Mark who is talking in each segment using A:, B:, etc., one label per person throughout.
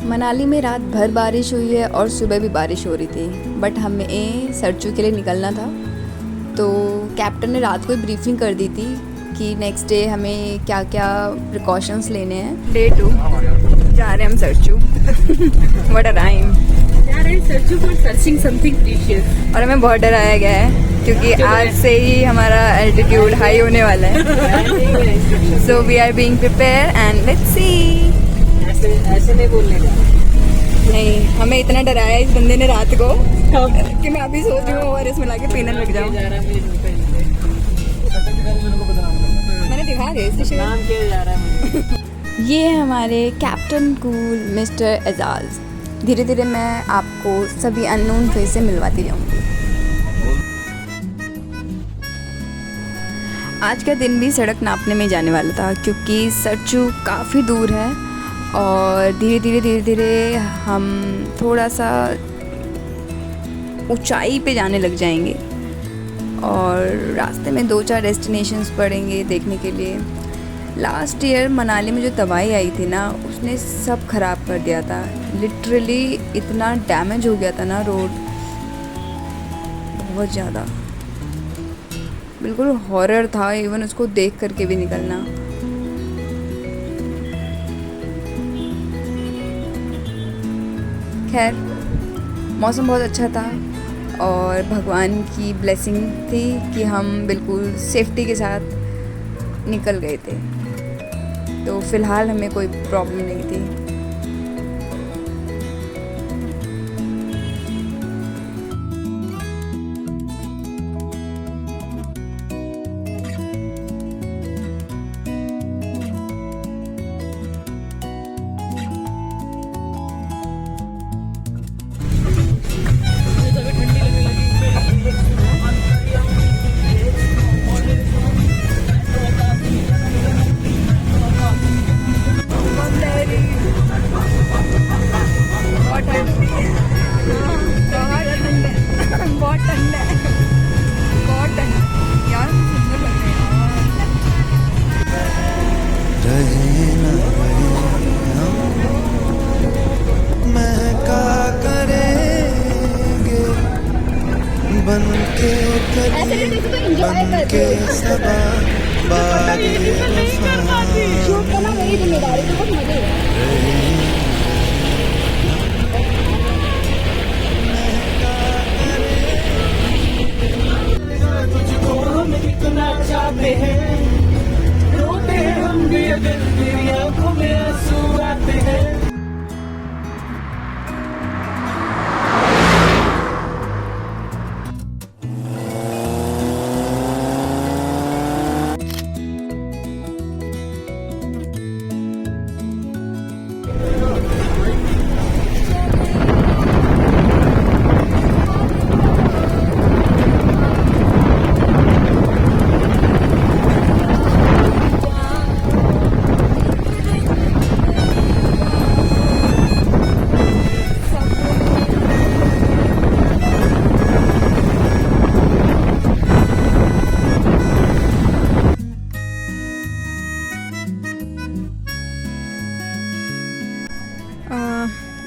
A: मनाली में रात भर बारिश हुई है और सुबह भी बारिश हो रही थी, बट हमें सरचू के लिए निकलना था। तो कैप्टन ने रात को ही ब्रीफिंग कर दी थी कि नेक्स्ट डे हमें क्या क्या प्रिकॉशंस लेने हैं। डे 2 जा रहे हैं हम सरचू। What a rhyme.
B: जा रहे हैं Sarchu for searching something precious.
A: और हमें बहुत डराया गया है क्योंकि आज से ही हमारा एल्टीट्यूड हाई होने वाला है। So we are being prepare and let's see.
B: ऐसे नहीं बोलने का।
A: नहीं, हमें इतना डराया इस बंदे ने रात को कि मैं अभी सोच रही हूँ और इसमें लाके पीने लग जाऊँ। मैंने दिखा दिया
B: नाम क्या जा रहा है।
A: ये है हमारे कैप्टन कूल मिस्टर एजाज। धीरे धीरे मैं आपको सभी अननोन फेस से मिलवाती जाऊंगी। आज का दिन भी सड़क नापने में जाने वाला था क्योंकि सरचू काफ़ी दूर है और धीरे धीरे हम थोड़ा सा ऊंचाई पे जाने लग जाएंगे और रास्ते में 2-4 डेस्टिनेशंस पड़ेंगे देखने के लिए। लास्ट ईयर मनाली में जो तबाही आई थी ना, उसने सब ख़राब कर दिया था। लिटरली इतना डैमेज हो गया था ना रोड, बहुत ज़्यादा, बिल्कुल हॉरर था इवन उसको देख करके भी निकलना। खैर मौसम बहुत अच्छा था और भगवान की ब्लेसिंग थी कि हम बिल्कुल सेफ्टी के साथ निकल गए थे, तो फ़िलहाल हमें कोई प्रॉब्लम नहीं थी।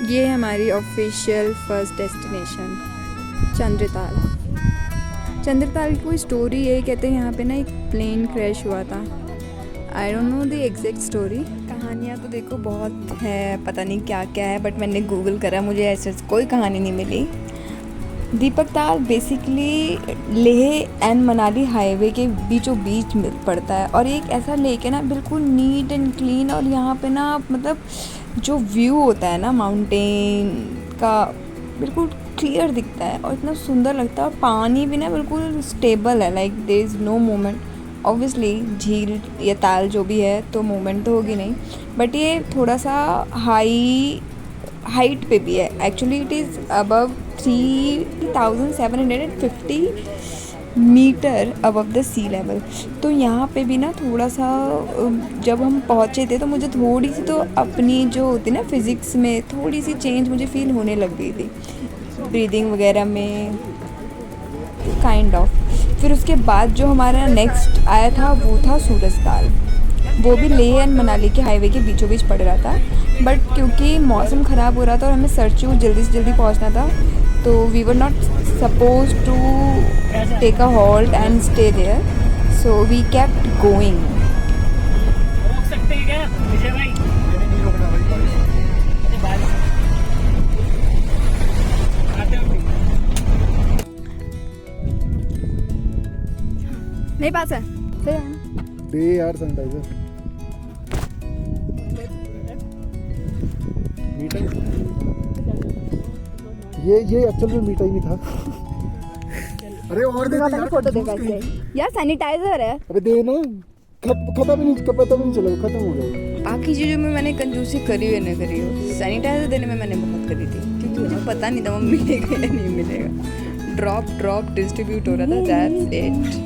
A: ये है हमारी ऑफिशियल फर्स्ट डेस्टिनेशन चंद्रताल की कोई स्टोरी है, कहते हैं यहाँ पे ना एक प्लेन क्रैश हुआ था। I don't know the exact story. कहानियाँ तो देखो बहुत है, पता नहीं क्या क्या है, बट मैंने गूगल करा, मुझे ऐसे कोई कहानी नहीं मिली। दीपक ताल basically Leh and Manali highway के बीचों बीच में पड़ता है और एक ऐसा लेक है ना, बिल्कुल नीट एंड क्लीन। और यहाँ पे ना मतलब जो व्यू होता है ना माउंटेन का, बिल्कुल क्लियर दिखता है और इतना सुंदर लगता है। और पानी भी ना बिल्कुल स्टेबल है, like there is no movement. Obviously झील या ताल जो भी है तो मूवमेंट तो होगी नहीं, बट ये थोड़ा सा हाइट पे भी है। Actually it is above 3750 metre above the sea level. तो यहाँ पे भी ना थोड़ा सा जब हम पहुँचे थे तो मुझे थोड़ी सी तो अपनी जो होती ना फिज़िक्स में थोड़ी सी चेंज मुझे फील होने लग गई थी, ब्रीदिंग वगैरह में काइंड ऑफ। फिर उसके बाद जो हमारा नेक्स्ट आया था वो था सूरजताल। वो भी लेह एंड मनाली के हाईवे के बीचों बीच पड़ रहा था। बट क्योंकि मौसम ख़राब हो रहा था और हमें सरचू जल्दी से जल्दी पहुंचना था, तो we were not suppose to take a halt and stay there, so we kept going.
B: रोक सकते हैं क्या विजय भाई?
C: नहीं रोकना भाई,
B: अरे बारिश आते हो फिर।
A: नहीं पास है, सही है ना?
C: दे यार सैनिटाइजर। मीठा ये एक्चुअल में मीठा ही नहीं था। अरे और दे यार,
A: फोटो देखा इससे यार, सैनिटाइजर है।
C: अबे दे ना, खत्म ही नहीं, पता भी नहीं चला, खत्म हो गया।
A: बाकी चीज़ों में मैंने कंजूसी करी हो नहीं करी हो, सैनिटाइजर देने में मैंने बहुत करी थी, क्योंकि मुझे पता नहीं था वो मिलेगा या नहीं मिलेगा। ड्रॉप डिस्ट्रीब्यूट हो रहा था, दैट्स इट।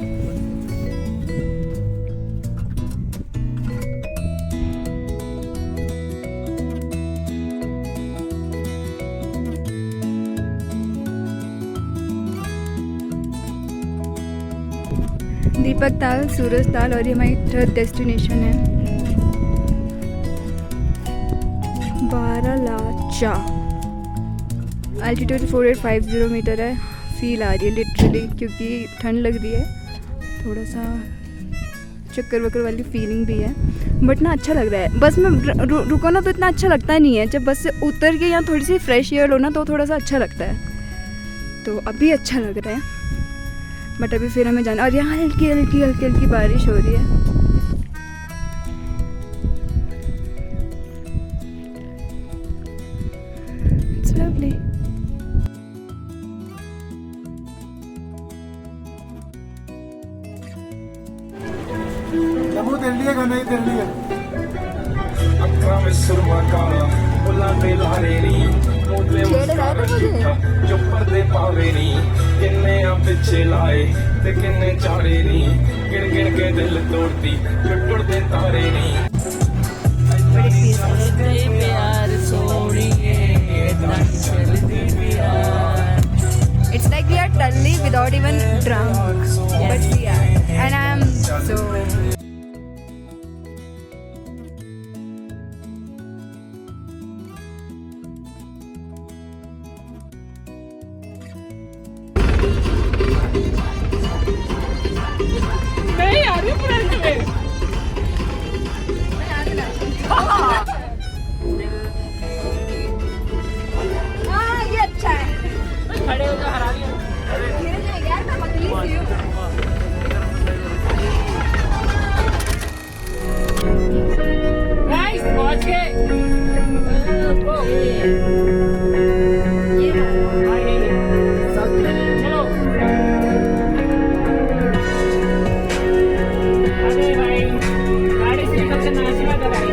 A: दीपक ताल, सूरज ताल, और ये हमारी थर्ड डेस्टिनेशन है बारालाचा। एल्टीट्यूड 4850 मीटर है। फील आ रही है लिटरली, क्योंकि ठंड लग रही है, थोड़ा सा चक्कर वक्कर वाली फीलिंग भी है, बट ना अच्छा लग रहा है। बस में रुको ना तो इतना अच्छा लगता नहीं है, जब बस से उतर के यहाँ थोड़ी सी फ्रेश एयर लो ना तो थोड़ा सा अच्छा लगता है। तो अभी अच्छा लग रहा है, बट अभी फिर हमें जाना, और यहाँ हल्की हल्की बारिश हो रही है। It's lovely.
C: नमो तेरे लिए गाना ही तेरे लिए।
D: अखा में सुरमा काला बुला ते लारे नी मोले जो पर्दे पावे नी किन्ने आ पिछे लाए ते किन्ने चाड़े नी गिन गिन के दिल तोड़ती टुट दे तारे नी
B: प्यार सोनिए चलती प्यार।
A: It's like we are totally without even drunk, but we are, and I am so.
B: नहीं आ रही फ्रंट में।
A: हाँ ये अच्छा है।
B: खड़े हो जाओ, हरा दिया।
A: धीरे जाएगा यार, मैं पतली सी हूँ।
B: गाइस पहुंच गए।
A: ये रहा।
B: चलो अरे भाई गाड़ी से निकल के नाची मत भाई।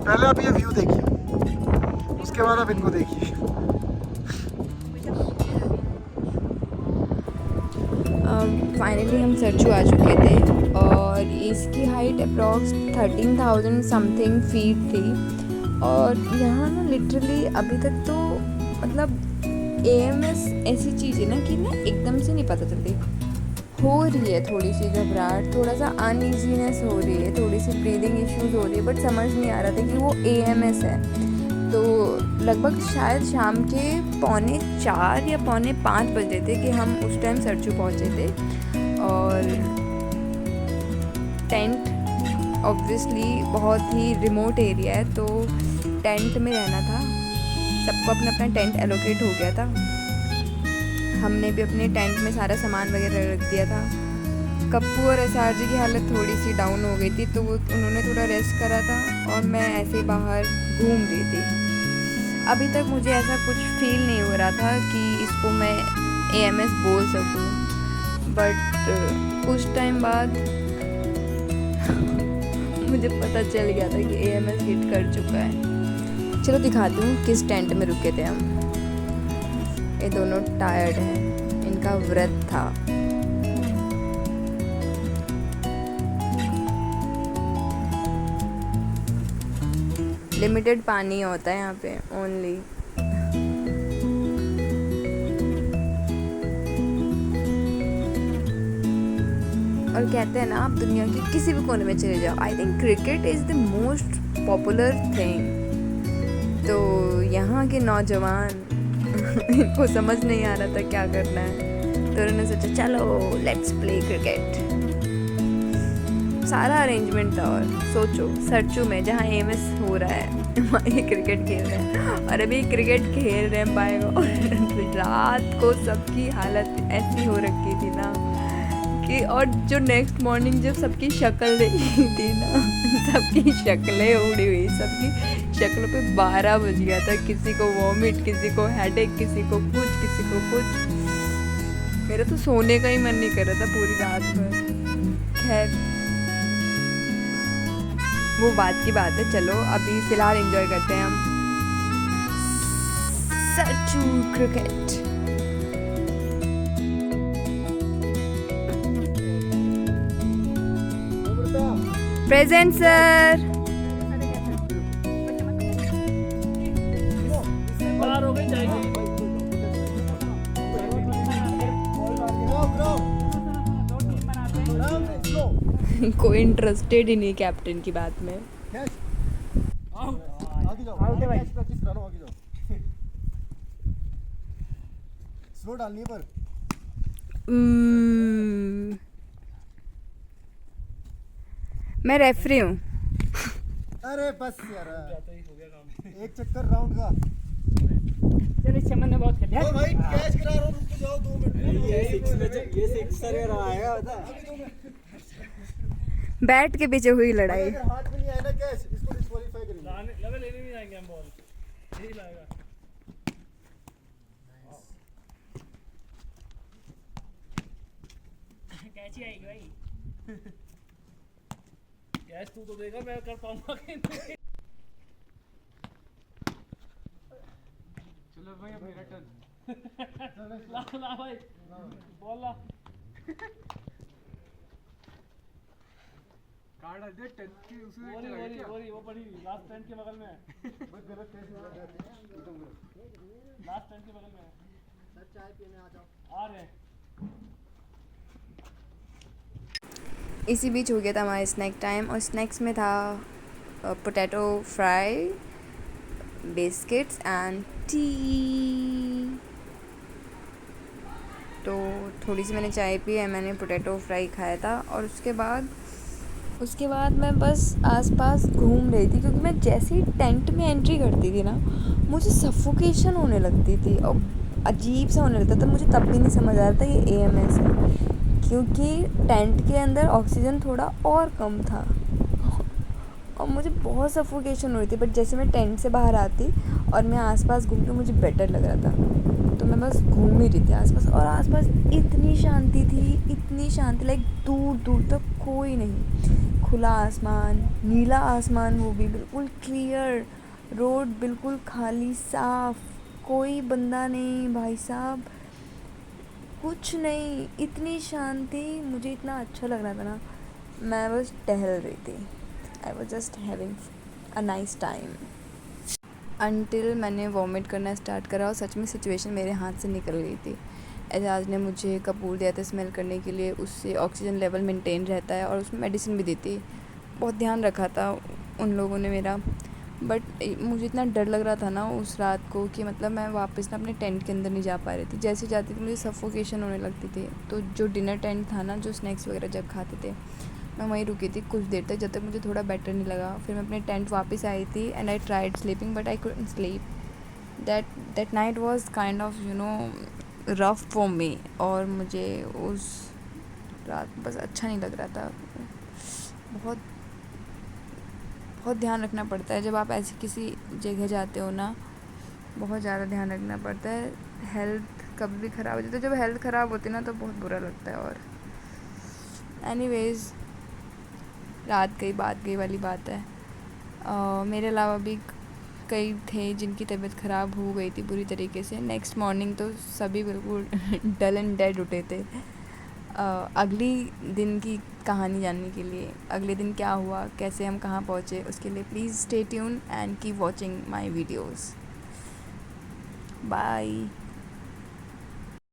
C: पहले आप ये व्यू देखिए, उसके बाद आप इनको देखिए।
A: फाइनली हम सरचू आ चुके थे, और इसकी हाइट अप्रॉक्स 13,000 समथिंग फीट थी। और यहाँ ना लिटरली अभी तक तो मतलब AMS ऐसी चीज़ है ना कि ना एकदम से नहीं पता चलती। हो रही है थोड़ी सी घबराहट, थोड़ा सा अनईजीनेस हो रही है, थोड़ी सी ब्रीदिंग इश्यूज हो रही है, बट समझ नहीं आ रहा था कि वो AMS है। तो लगभग शायद शाम के 4:45 या 4:45 बज रहे थे कि हम उस टाइम सरचू पहुँचे थे। और टेंट ऑब्वियसली बहुत ही रिमोट एरिया है, तो टेंट में रहना था, सबको अपना अपना टेंट एलोकेट हो गया था। हमने भी अपने टेंट में सारा सामान वगैरह रख दिया था। कप्पू और SR जी की हालत थोड़ी सी डाउन हो गई थी, तो वो उन्होंने थोड़ा रेस्ट करा था, और मैं ऐसे ही बाहर घूम रही थी। अभी तक मुझे ऐसा कुछ फील नहीं हो रहा था कि इसको मैं AMS बोल सकूं, बट कुछ टाइम बाद मुझे पता चल गया था कि AMS हिट कर चुका है। चलो दिखाती हूँ किस टेंट में रुके थे हम। ये दोनों टायर्ड हैं, इनका व्रत था। लिमिटेड पानी होता है यहाँ पे ओनली। और कहते हैं ना आप दुनिया के किसी भी कोने में चले जाओ, I think cricket is the most popular thing. तो यहाँ के नौजवान इनको समझ नहीं आ रहा था क्या करना है, तो उन्होंने सोचा चलो लेट्स प्ले क्रिकेट। सारा अरेंजमेंट था, और सोचो सरचू में जहाँ एमएस हो रहा है वहाँ ये क्रिकेट खेल रहे हैं, और अभी क्रिकेट खेल रहे हैं बाय और रात को सबकी हालत ऐसी हो रखी थी ना कि, और जो नेक्स्ट मॉर्निंग जब सबकी शक्ल देखी थी ना, सबकी शक्लें उड़ी हुई, सबकी शक्लों पे 12 बज गया था। किसी को वॉमिट, किसी को हेडेक, किसी को कुछ। मेरा तो सोने का ही मन नहीं कर रहा था पूरी रात भर। खैर वो बात की बात है, चलो अभी फ़िलहाल एंजॉय करते हैं हम सरचू क्रिकेट। Present sir.
B: बाहर हो गई जाएगी।
A: कोई इंटरेस्टेड ही नहीं कैप्टन की बात में।
C: आगे जाओ, प्रैक्टिस करो, आगे जाओ। स्लो डालनी है पर।
A: मैं रेफरी हूँ।
C: अरे बस यार, एक चक्कर राउंड का।
B: चलिए चमन ने बहुत खेल लिया।
C: ओ भाई कैच करा रहा हूँ, रुक जाओ 2 मिनट।
E: ये सिक्सर आएगा बता।
A: बैट के पीछे हुई लड़ाई।
C: अगर हाथ में नहीं आया ना कैच, इसको डिस्क्वालीफाई करेंगे।
B: लेवल लेने नहीं जाएंगे हम, बॉल यही लाएगा। कैच ही आएगी भाई। कैच तू तो देगा, मैं कर पाऊंगा कि नहीं। चलो भाई अब मेरा टर्न। ला भाई बॉल ला। कार्ड दे 10 की उसे वो पड़ी लास्ट 10 के बगल में है। बस गलत कैच लगा जाते हैं। लास्ट 10 के बगल में है। सर चाय पीने आ जाओ। आ रहे हैं।
A: इसी बीच हो गया था हमारा स्नैक टाइम, और स्नैक्स में था potato fry, biscuits and T. तो थोड़ी सी मैंने चाय पी है, मैंने पोटैटो फ्राई खाया था, और उसके बाद मैं बस आसपास घूम रही थी, क्योंकि मैं जैसे ही टेंट में एंट्री करती थी ना, मुझे सफोकेशन होने लगती थी और अजीब सा होने लगता था। मुझे तब भी नहीं समझ आ रहा था ये AMS है, क्योंकि टेंट के अंदर ऑक्सीजन थोड़ा और कम था और मुझे बहुत सफोकेशन हो रही थी। बट जैसे मैं टेंट से बाहर आती और मैं आसपास घूमती, मुझे बेटर लग रहा था। तो मैं बस घूम ही रही थी आसपास, और आसपास इतनी शांति थी, इतनी शांति, लाइक दूर दूर तक कोई नहीं, खुला आसमान, नीला आसमान, वो भी बिल्कुल क्लियर, रोड बिल्कुल खाली साफ, कोई बंदा नहीं भाई साहब, कुछ नहीं, इतनी शांति। मुझे इतना अच्छा लग रहा था ना, मैं बस टहल रही थी। I was just having a nice time until मैंने वॉमिट करना स्टार्ट करा, और सच में सिचुएशन मेरे हाथ से निकल गई थी। एजाज ने मुझे कपूर दिया था स्मेल करने के लिए, उससे ऑक्सीजन लेवल मेंटेन रहता है, और उसमें मेडिसिन भी देती है। बहुत ध्यान रखा था उन लोगों ने मेरा, बट मुझे इतना डर लग रहा था ना उस रात को कि मतलब मैं वापस ना अपने टेंट के अंदर नहीं जा पा रही थी। जैसे जाती थी मुझे सफोकेशन होने लगती थी। तो जो डिनर टेंट था ना, जो स्नैक्स वगैरह जब खाते थे, मैं वहीं रुकी थी कुछ देर तक, जब तक मुझे थोड़ा बेटर नहीं लगा। फिर मैं अपने टेंट वापस आई थी and I tried sleeping but I couldn't sleep. That night was kind of rough for me, और मुझे उस रात बस अच्छा नहीं लग रहा था। बहुत बहुत ध्यान रखना पड़ता है जब आप ऐसी किसी जगह जाते हो ना, बहुत ज़्यादा ध्यान रखना पड़ता है। हेल्थ कभी भी ख़राब हो जाती है, जब हेल्थ ख़राब होती है ना तो बहुत बुरा लगता है। और एनीवेज़ रात गई बात गई वाली बात है। मेरे अलावा भी कई थे जिनकी तबीयत ख़राब हो गई थी बुरी तरीके से। नेक्स्ट मॉर्निंग तो सभी बिल्कुल डल एंड डेड उठे थे। अगली दिन की कहानी जानने के लिए, अगले दिन क्या हुआ, कैसे हम कहाँ पहुँचे, उसके लिए please stay tune and keep watching my videos. Bye.